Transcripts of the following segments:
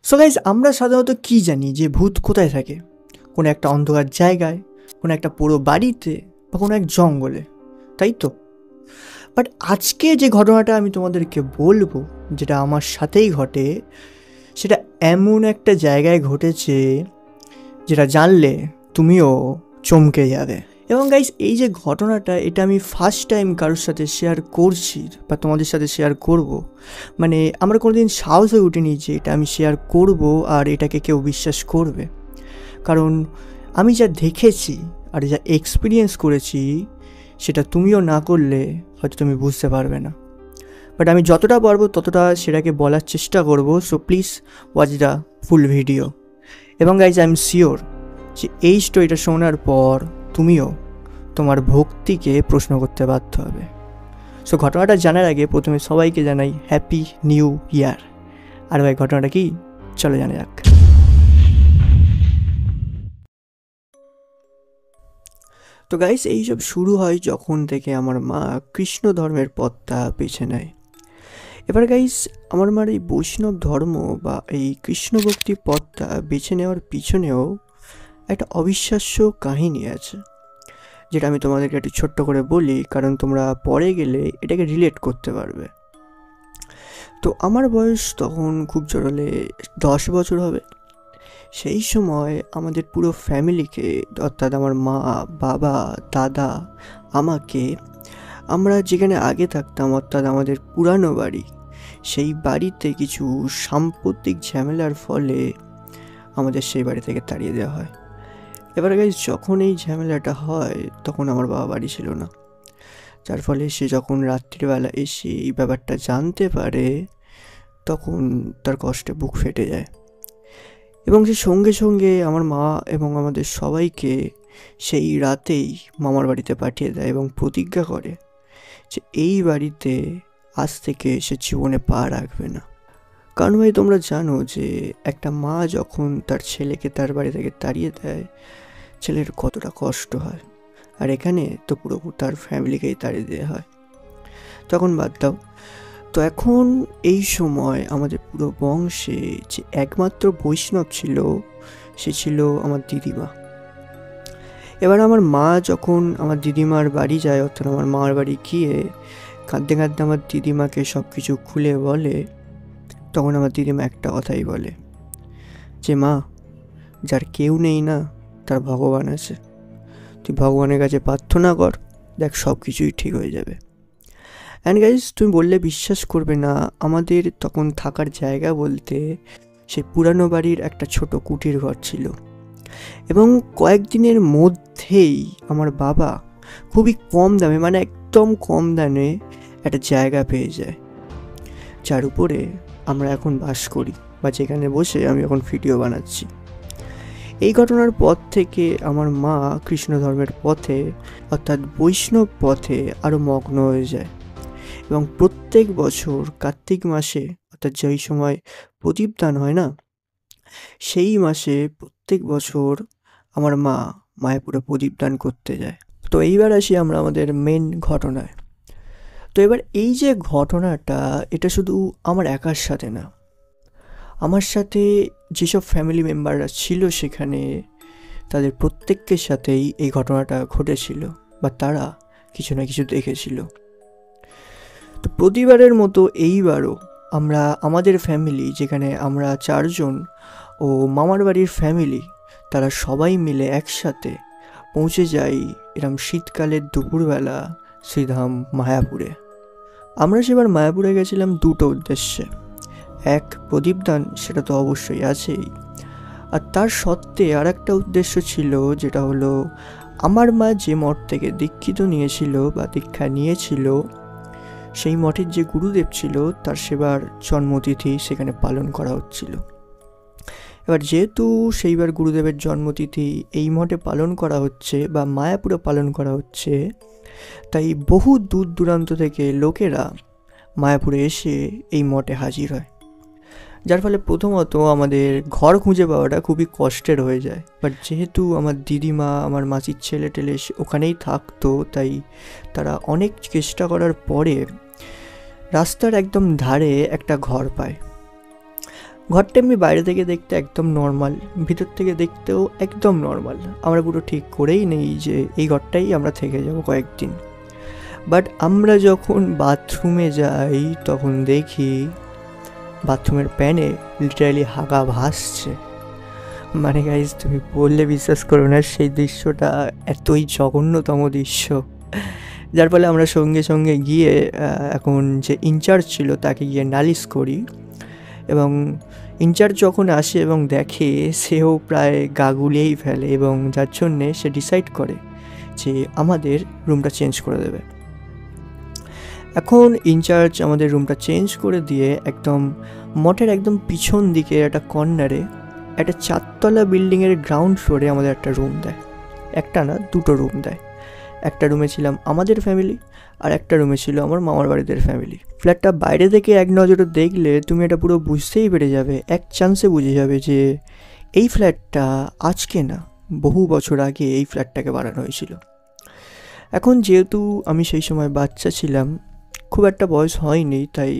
So guys, আমরা সাধারণত কি জানি যে ভূত কোথায় থাকে? কোনো একটা অন্ধকার জায়গায়, কোনো একটা পুরো বাড়িতে, বা কোনো এক জঙ্গলে, তাই তো? বাট আজকে যে ঘটনাটা আমি তোমাদেরকে বলবো, যেটা আমার সাথেই ঘটে, সেটা এমন একটা জায়গায় ঘটেছে যেটা জানলে তুমিও চমকে যাবে। এবং গাইজ, এই যে ঘটনাটা, এটা আমি ফার্স্ট টাইম কারোর সাথে শেয়ার করছি বা তোমাদের সাথে শেয়ার করব। মানে আমার কোনোদিন সাহস হয়ে উঠেনি যে এটা আমি শেয়ার করব আর এটাকে কেউ বিশ্বাস করবে। কারণ আমি যা দেখেছি আর যা এক্সপিরিয়েন্স করেছি, সেটা তুমিও না করলে হয়তো তুমি বুঝতে পারবে না। বাট আমি যতটা পারবো ততটা সেটাকে বলার চেষ্টা করব। So please watch the full video. এবং গাইজ, আই এম শিওর যে এই স্টোরিটা শোনার পর তুমিও তোমার ভক্তিকে প্রশ্ন করতে বাধ্য হবে। সো ঘটনাটা জানার আগে প্রথমে সবাইকে জানাই হ্যাপি নিউ ইয়ার। আর ভাই, ঘটনাটা কি, চলো জানা যাক। তো গাইস, এইসব শুরু হয় যখন থেকে আমার মা কৃষ্ণ ধর্মের পথটা বেছে নেয়। এবার গাইস, আমার মার এই বৈষ্ণব ধর্ম বা এই কৃষ্ণ ভক্তি পথটা বেছে নেওয়ার পিছনেও একটা অবিশ্বাস্য কাহিনী আছে, যেটা আমি তোমাদেরকে একটু ছোট্ট করে বলি, কারণ তোমরা পরে গেলে এটাকে রিলেট করতে পারবে। তো আমার বয়স তখন খুব জোর হলে 10 বছর হবে। সেই সময় আমাদের পুরো ফ্যামিলিকে, অর্থাৎ আমার মা, বাবা, দাদা, আমাকে, আমরা যেখানে আগে থাকতাম অর্থাৎ আমাদের পুরানো বাড়ি, সেই বাড়িতে কিছু সাম্প্রতিক ঝামেলার ফলে আমাদের সেই বাড়ি থেকে তাড়িয়ে দেওয়া হয়। এবার গাইস, যখন এই ঝামেলাটা হয় তখন আমার বাবা বাড়ি ছিল না, যার ফলে সে যখন রাত্রিবেলা এসে এই ব্যাপারটা জানতে পারে তখন তার কষ্টে বুক ফেটে যায়। এবং সে সঙ্গে সঙ্গে আমার মা এবং আমাদের সবাইকে সেই রাতেই মামার বাড়িতে পাঠিয়ে দেয় এবং প্রতিজ্ঞা করে যে এই বাড়িতে আজ থেকে সে জীবনে পা রাখবে না। কারণ ভাই, তোমরা জানো যে একটা মা যখন তার ছেলেকে তার বাড়ি থেকে তাড়িয়ে দেয়, ছেলের কতটা কষ্ট হয়। আর এখানে তো পুরো তার ফ্যামিলিকেই তাড়িয়ে দেওয়া হয়। তখন বাদ দাও। তো এখন এই সময় আমাদের পুরো বংশে যে একমাত্র বৈষ্ণব ছিল, সে ছিল আমার দিদিমা। এবার আমার মা যখন আমার দিদিমার বাড়ি যায়, অর্থাৎ আমার মার বাড়ি গিয়ে কাঁদতে কাঁদতে আমার দিদিমাকে সব কিছু খুলে বলে, তখন আমার দিদিমা একটা কথাই বলে যে, মা, যার কেউ নেই না, তার ভগবান আছে। তুই ভগবানের কাছে প্রার্থনা কর, দেখ সব কিছুই ঠিক হয়ে যাবে। অ্যান্ড গাইজ, তুমি বললে বিশ্বাস করবে না, আমাদের তখন থাকার জায়গা বলতে সেই পুরানো বাড়ির একটা ছোট কুটির ঘর ছিল। এবং কয়েকদিনের মধ্যেই আমার বাবা খুবই কম দামে, মানে একদম কম দামে একটা জায়গা পেয়ে যায়, যার উপরে আমরা এখন বাস করি বা যেখানে বসে আমি এখন ভিডিও বানাচ্ছি। এই ঘটনার পর থেকে আমার মা কৃষ্ণ ধর্মের পথে, অর্থাৎ বৈষ্ণব পথে আরও মগ্ন হয়ে যায়। এবং প্রত্যেক বছর কার্তিক মাসে, অর্থাৎ যেই সময় প্রদীপদান হয় না, সেই মাসে প্রত্যেক বছর আমার মা মায়াপুরে প্রদীপদান করতে যায়। তো এইবার আসি আমরা আমাদের মেন ঘটনায়। তো এবার এই যে ঘটনাটা, এটা শুধু আমার একার সাথে না, আমার সাথে যেসব ফ্যামিলি মেম্বাররা ছিল সেখানে, তাদের প্রত্যেকের সাথেই এই ঘটনাটা ঘটেছিল বা তারা কিছু না কিছু দেখেছিল। তো প্রতিবারের মতো এইবারও আমরা আমাদের ফ্যামিলি, যেখানে আমরা 4 জন, ও মামার বাড়ির ফ্যামিলি, তারা সবাই মিলে একসাথে পৌঁছে যাই এরম শীতকালের দুপুরবেলা শ্রীধাম মায়াপুরে। আমরা সেবার মায়াপুরে গেছিলাম দুটো উদ্দেশ্যে। এক, প্রদীপদান, সেটা তো অবশ্যই আছেই, আর তার সত্ত্বে আর একটা উদ্দেশ্য ছিল, যেটা হলো আমার মা যে মঠ থেকে দীক্ষিত নিয়েছিল বা দীক্ষা নিয়েছিল, সেই মঠের যে গুরুদেব ছিল তার সেবার জন্মতিথি সেখানে পালন করা হচ্ছিল। এবার যেহেতু সেইবার গুরুদেবের জন্মতিথি এই মঠে পালন করা হচ্ছে বা মায়াপুরে পালন করা হচ্ছে, তাই বহু দূর দূরান্ত থেকে লোকেরা মায়াপুরে এসে এই মঠে হাজির হয়, যার ফলে প্রথমত আমাদের ঘর খুঁজে পাওয়াটা খুবই কষ্টের হয়ে যায়। বাট যেহেতু আমার দিদিমা, আমার মাসির ছেলে টেলে ওখানেই থাকতো, তাই তারা অনেক চেষ্টা করার পরে রাস্তার একদম ধারে একটা ঘর পায়। ঘরটা এমনি বাইরে থেকে দেখতে একদম নর্মাল, ভিতর থেকে দেখতেও একদম নর্মাল। আমরা পুরো ঠিক করেই নেই যে এই ঘরটাই আমরা থেকে যাব কয়েকদিন। বাট আমরা যখন বাথরুমে যাই তখন দেখি বাথরুমের প্যানে লিটারালি হাগা ভাসছে। মানে গাইজ তুমি বললে বিশ্বাস করো না, সেই দৃশ্যটা এতই জঘন্যতম দৃশ্য, যার ফলে আমরা সঙ্গে সঙ্গে গিয়ে এখন যে ইনচার্জ ছিল তাকে গিয়ে নালিশ করি। এবং ইনচার্জ যখন আসে এবং দেখে, সেও প্রায় গা গুলিয়েই ফেলে, এবং যার জন্যে সে ডিসাইড করে যে আমাদের রুমটা চেঞ্জ করে দেবে। এখন ইনচার্জ আমাদের রুমটা চেঞ্জ করে দিয়ে একদম মঠের একদম পিছন দিকে একটা কর্নারে একটা 4তলা বিল্ডিংয়ের গ্রাউন্ড ফ্লোরে আমাদের একটা রুম দেয়। একটা না, দুটো রুম দেয়। একটা রুমে ছিলাম আমাদের ফ্যামিলি, আর একটা রুমে ছিল আমার মামার বাড়িদের ফ্যামিলি। ফ্ল্যাটটা বাইরে থেকে এক নজরে দেখলে তুমি এটা পুরো বুঝতেই পেরে যাবে, এক চান্সে বুঝে যাবে যে এই ফ্ল্যাটটা আজকে না, বহু বছর আগে এই ফ্ল্যাটটাকে বানানো হয়েছিল। এখন যেহেতু আমি সেই সময় বাচ্চা ছিলাম, খুব একটা বয়স হয়নি তাই,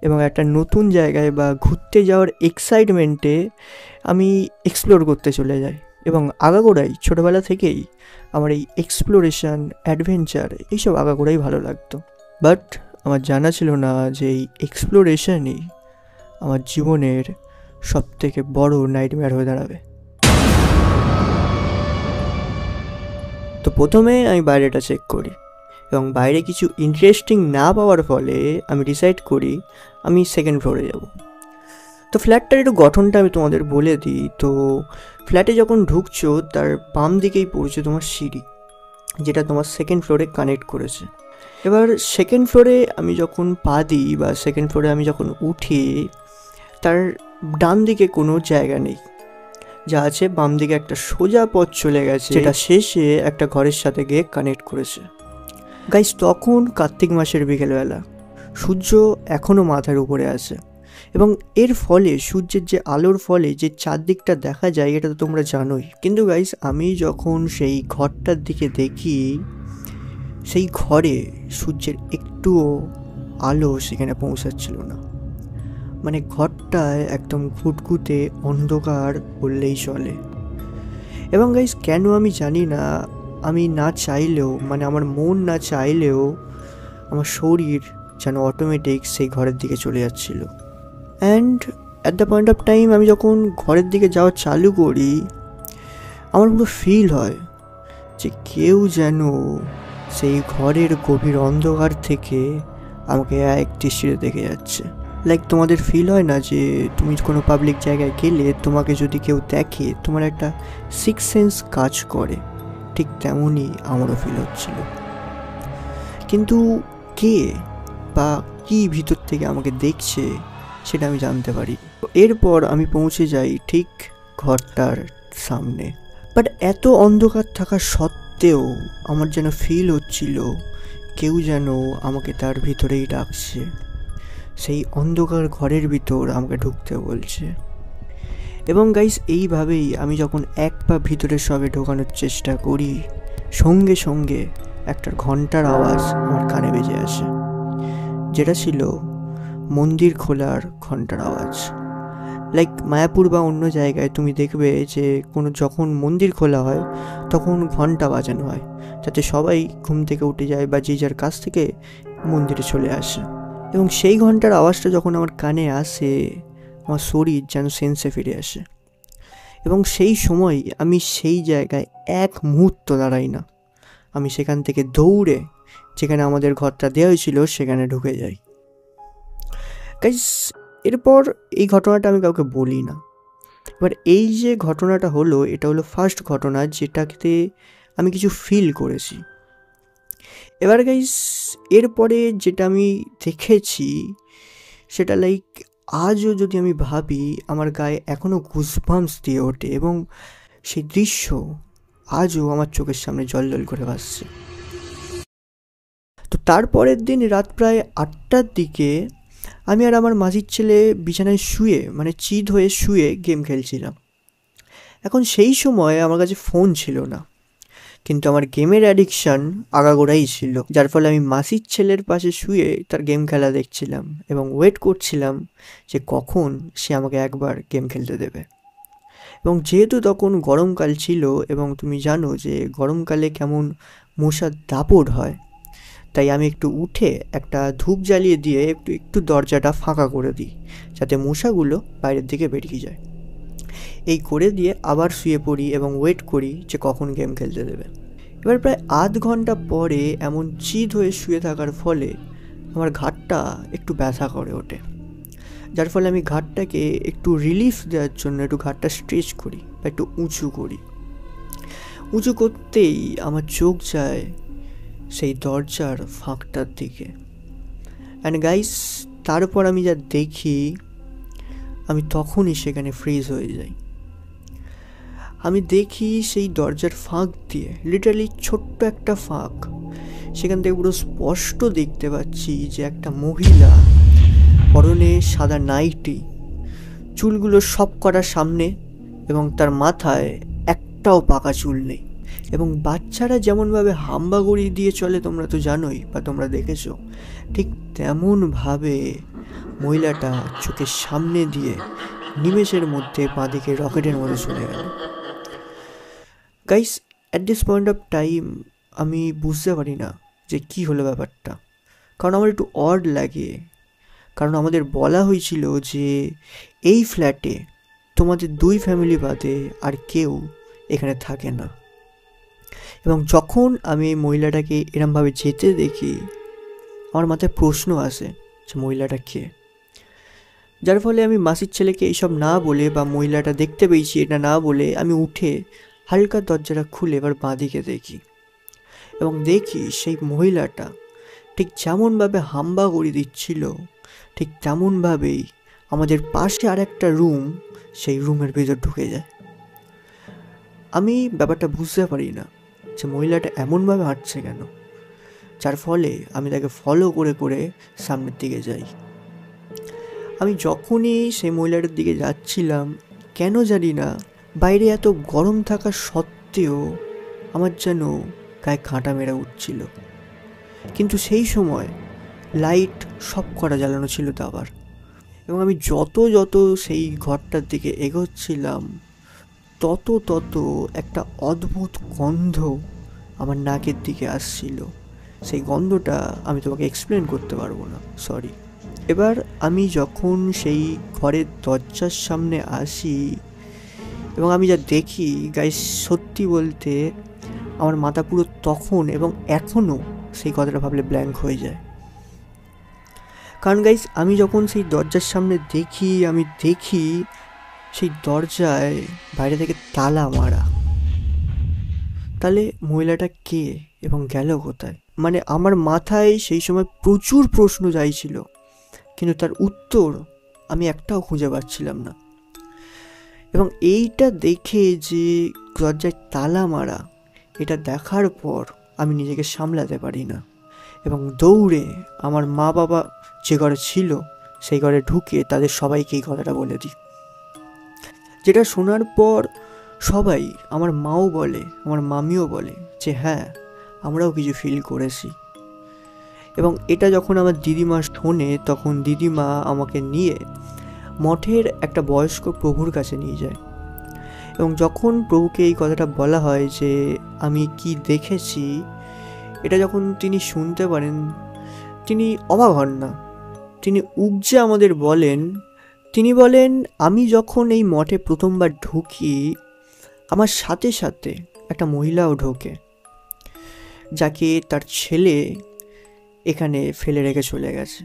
এবং একটা নতুন জায়গায় বা ঘুরতে যাওয়ার এক্সাইটমেন্টে আমি এক্সপ্লোর করতে চলে যাই। এবং আগাগোড়াই ছোটোবেলা থেকেই আমার এই এক্সপ্লোরেশন, অ্যাডভেঞ্চার এইসব আগাগোড়াই ভালো লাগতো। বাট আমার জানা ছিল না যে এই এক্সপ্লোরেশনই আমার জীবনের সবথেকে বড় নাইটমেয়ার হয়ে দাঁড়াবে। তো প্রথমে আমি বাইরেটা চেক করি, এবং বাইরে কিছু ইন্টারেস্টিং না পাওয়ার ফলে আমি ডিসাইড করি আমি সেকেন্ড ফ্লোরে যাব। তো ফ্ল্যাটটার একটু গঠনটা আমি তোমাদের বলে দিই। তো ফ্ল্যাটে যখন ঢুকছো তার বাম দিকেই পড়ছে তোমার সিঁড়ি, যেটা তোমার সেকেন্ড ফ্লোরে কানেক্ট করেছে। এবার সেকেন্ড ফ্লোরে আমি যখন পা দিই বা সেকেন্ড ফ্লোরে আমি যখন উঠি, তার ডান দিকে কোনো জায়গা নেই, যা আছে বাম দিকে একটা সোজা পথ চলে গেছে, যেটা শেষে একটা ঘরের সাথে গিয়ে কানেক্ট করেছে। গাইস, তখন কার্তিক মাসের বিকেলবেলা, সূর্য এখনও মাথার উপরে আছে, এবং এর ফলে সূর্যের যে আলোর ফলে যে চারদিকটা দেখা যায় এটা তো তোমরা জানোই। কিন্তু গাইস, আমি যখন সেই ঘরটার দিকে দেখি, সেই ঘরে সূর্যের একটুও আলো সেখানে পৌঁছাচ্ছিল না। মানে ঘরটায় একদম ঘুটঘুটে অন্ধকার বললেই চলে। এবং গাইস, কেন আমি জানি না, আমি না চাইলেও, মানে আমার মন না চাইলেও আমার শরীর যেন অটোমেটিক সেই ঘরের দিকে চলে যাচ্ছিল। And at the point of time আমি যখন ঘরের দিকে যাওয়া চালু করি, আমার পুরো ফিল হয় যে কেউ যেন সেই ঘরের গভীর অন্ধকার থেকে আমাকে এক দৃষ্টিতে দেখে যাচ্ছে। লাইক তোমাদের ফিল হয় না যে তুমি কোনো পাবলিক জায়গায় গেলে তোমাকে যদি কেউ দেখে তোমার একটা সিক্স সেন্স কাজ করে, ঠিক তেমনই আমারও ফিল হচ্ছিল। কিন্তু কে বা কি ভিতর থেকে আমাকে দেখছে সেটা আমি জানতে পারি। এরপর আমি পৌঁছে যাই ঠিক ঘরটার সামনে। বাট এত অন্ধকার থাকা সত্ত্বেও আমার যেন ফিল হচ্ছিল কেউ যেন আমাকে তার ভিতরেই ডাকছে, সেই অন্ধকার ঘরের ভিতর আমাকে ঢুকতে বলছে। এবং গাইস, এইভাবেই আমি যখন এক পা ভিতরে সবে ঢোকানোর চেষ্টা করি, সঙ্গে সঙ্গে একটা ঘন্টার আওয়াজ আমার কানে বেজে আসে, যেটা ছিল মন্দির খোলার ঘন্টার আওয়াজ। লাইক মায়াপুর বা অন্য জায়গায় তুমি দেখবে যে কোনো যখন মন্দির খোলা হয় তখন ঘন্টা বাজানো হয়, যাতে সবাই ঘুম থেকে উঠে যায় বা যে যার কাছ থেকে মন্দিরে চলে আসে। এবং সেই ঘন্টার আওয়াজটা যখন আমার কানে আসে, আমার শরীর যেন সেন্সে ফিরে আসে। এবং সেই সময় আমি সেই জায়গায় এক মুহূর্ত দাঁড়াই না, আমি সেখান থেকে দৌড়ে যেখানে আমাদের ঘরটা দেওয়া হয়েছিল সেখানে ঢুকে যাই। গাইস, এরপর এই ঘটনাটা আমি কাউকে বলি না। এবার এই যে ঘটনাটা হলো, এটা হলো ফার্স্ট ঘটনা যেটাতে আমি কিছু ফিল করেছি। এবার গাইস, এরপরে যেটা আমি দেখেছি সেটা লাইক আজও যদি আমি ভাবি আমার গায়ে এখনও গুজবাম্পস দিয়ে ওঠে, এবং সেই দৃশ্য আজও আমার চোখের সামনে জল করে ভাসছে। তো তারপরের দিন রাত প্রায় 8টার দিকে আমি আর আমার মাঝির ছেলে বিছানায় শুয়ে, মানে চিত হয়ে শুয়ে গেম খেলছিলাম। এখন সেই সময় আমার কাছে ফোন ছিল না, কিন্তু আমার গেমের অ্যাডিকশান আগাগোড়াই ছিল, যার ফলে আমি মাসির ছেলের পাশে শুয়ে তার গেম খেলা দেখছিলাম এবং ওয়েট করছিলাম যে কখন সে আমাকে একবার গেম খেলতে দেবে। এবং যেহেতু তখন গরমকাল ছিল এবং তুমি জানো যে গরমকালে কেমন মশার দাপট হয়, তাই আমি একটু উঠে একটা ধূপ জ্বালিয়ে দিয়ে একটু দরজাটা ফাঁকা করে দিই, যাতে মশাগুলো বাইরের দিকে বেরিয়ে যায়। এই করে দিয়ে আবার শুয়ে পড়ি এবং ওয়েট করি যে কখন গেম খেলতে দেবে। এবার প্রায় আধ ঘন্টা পরে এমন চিত হয়ে শুয়ে থাকার ফলে আমার ঘাড়টা একটু ব্যথা করে ওঠে, যার ফলে আমি ঘাড়টাকে একটু রিলিফ দেওয়ার জন্য একটু ঘাড়টা স্ট্রেচ করি বা একটু উঁচু করি। উঁচু করতেই আমার চোখ যায় সেই দরজার ফাঁকটার দিকে। অ্যান্ড গাইস, তারপর আমি যা দেখি, আমি তখনই সেখানে ফ্রিজ হয়ে যাই। আমি দেখি সেই দরজার ফাঁক দিয়ে, লিটারালি ছোট্ট একটা ফাঁক, সেখান থেকে পুরো স্পষ্ট দেখতে পাচ্ছি যে একটা মহিলা পরনে সাদা নাইটি, চুলগুলো সব কটা সামনে এবং তার মাথায় একটাও পাকা চুল নেই। এবং বাচ্চারা যেমনভাবে হাম্বাগুড়ি দিয়ে চলে তোমরা তো জানোই বা তোমরা দেখেছো, ঠিক তেমনভাবে মহিলাটা চোখের সামনে দিয়ে নিমেষের মধ্যে বাঁদিকে রকেটের মধ্যে চলে গেল। Guys, at this point of time আমি বুঝতে পারি না যে কী হলো ব্যাপারটা, কারণ আমার একটু অড লাগে। কারণ আমাদের বলা হয়েছিল যে এই ফ্ল্যাটে তোমাদের 2 ফ্যামিলি বাদে আর কেউ এখানে থাকে না। এবং যখন আমি এই মহিলাটাকে এরমভাবে যেতে দেখি, আমার মাথায় প্রশ্ন আসে যে মহিলাটা কে, যার ফলে আমি মাসির ছেলেকে এইসব না বলে বা মহিলাটা দেখতে পেয়েছি এটা না বলে আমি উঠে হালকা দরজাটা খুলে এবার বাঁদিকে দেখি এবং দেখি সেই মহিলাটা ঠিক যেমনভাবে হাম্বাগুড়ি দিচ্ছিল, ঠিক তেমনভাবেই আমাদের পাশে আর একটা রুম, সেই রুমের ভিতর ঢুকে যায়। আমি ব্যাপারটা বুঝতে পারি না যে মহিলাটা এমনভাবে হাঁটছে কেন, যার ফলে আমি তাকে ফলো করে করে সামনের দিকে যাই। আমি যখনই সেই মহিলাটার দিকে যাচ্ছিলাম, কেন জানি না বাইরে এত গরম থাকা সত্ত্বেও আমার যেন গায়ে কাঁটা মেরে উঠছিল। কিন্তু সেই সময় লাইট সব কটা জ্বালানো ছিল তো আবার। এবং আমি যত সেই ঘরটার দিকে এগোচ্ছিলাম, তত একটা অদ্ভুত গন্ধ আমার নাকের দিকে আসছিল। সেই গন্ধটা আমি তোমাকে এক্সপ্লেন করতে পারবো না, সরি। এবার আমি যখন সেই ঘরের দরজার সামনে আসি এবং আমি যা দেখি, গাইস, সত্যি বলতে আমার মাথা পুরো তখন এবং এখনও সেই কথাটা ভাবলে ব্ল্যাঙ্ক হয়ে যায়। কারণ গাইস, আমি যখন সেই দরজার সামনে আমি দেখি সেই দরজায় বাইরে থেকে তালা মারা। তাহলে মহিলাটা কে এবং গেল কোথায়? মানে আমার মাথায় সেই সময় প্রচুর প্রশ্ন যাইছিল, কিন্তু তার উত্তর আমি একটাও খুঁজে পাচ্ছিলাম না। এবং এইটা দেখে যে দরজায় তালা মারা, এটা দেখার পর আমি নিজেকে সামলাতে পারি না এবং দৌড়ে আমার মা বাবা যে ঘরে ছিল সেই ঘরে ঢুকে তাদের সবাইকে এই কথাটা বলে দিই। যেটা শোনার পর সবাই, আমার মাও বলে, আমার মামিও বলে যে হ্যাঁ, আমরাও কিছু ফিল করেছি। এবং এটা যখন আমার দিদিমা শোনে, তখন দিদিমা আমাকে নিয়ে মঠের একটা বয়স্ক প্রভুর কাছে নিয়ে যায়। এবং যখন প্রভুকে এই কথাটা বলা হয় যে আমি কি দেখেছি, এটা যখন তিনি শুনতে পারেন, তিনি অবাক হন না। তিনি উপজে আমাদের বলেন, তিনি বলেন, আমি যখন এই মঠে প্রথমবার ঢুকি, আমার সাথে সাথে একটা মহিলাও ঢোকে, যাকে তার ছেলে এখানে ফেলে রেখে চলে গেছে।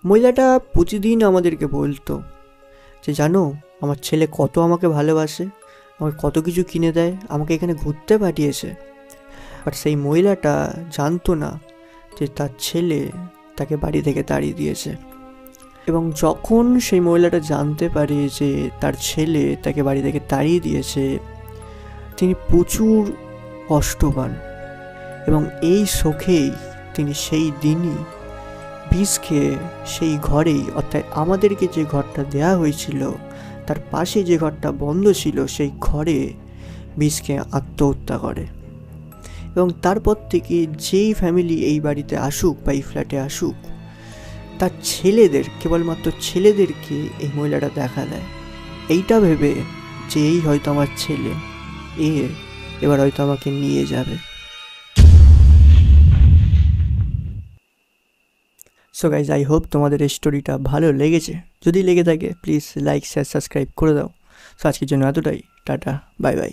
মহিলাটা প্রতিদিন আমাদেরকে বলতো যে জানো, আমার ছেলে কত আমাকে ভালোবাসে, আমাকে কত কিছু কিনে দেয়, আমাকে এখানে ঘুরতে পাঠিয়েছে। বাট সেই মহিলাটা জানতো না যে তার ছেলে তাকে বাড়ি থেকে তাড়িয়ে দিয়েছে। এবং যখন সেই মহিলাটা জানতে পারে যে তার ছেলে তাকে বাড়ি থেকে তাড়িয়ে দিয়েছে, তিনি প্রচুর কষ্ট পান। এবং এই শোকেই তিনি সেই দিনই বিষ খেয়ে সেই ঘরেই, অর্থাৎ আমাদেরকে যে ঘরটা দেয়া হয়েছিল তার পাশে যে ঘরটা বন্ধ ছিল, সেই ঘরে বিষ খেয়ে আত্মহত্যা করে। এবং তারপর থেকে যেই ফ্যামিলি এই বাড়িতে আসুক বা এই ফ্ল্যাটে আসুক, তার ছেলেদের, কেবলমাত্র ছেলেদেরকে এই মহিলাটা দেখা দেয়, এইটা ভেবে যে এই হয়তো আমার ছেলে, এবার হয়তো আমাকে নিয়ে যাবে। সো গাইজ, আই হোপ তোমাদের এই স্টোরিটা ভালো লেগেছে। যদি লেগে থাকে প্লিজ লাইক, শেয়ার, সাবস্ক্রাইব করে দাও। সো আজকের জন্য এতটাই। Tata, bye bye.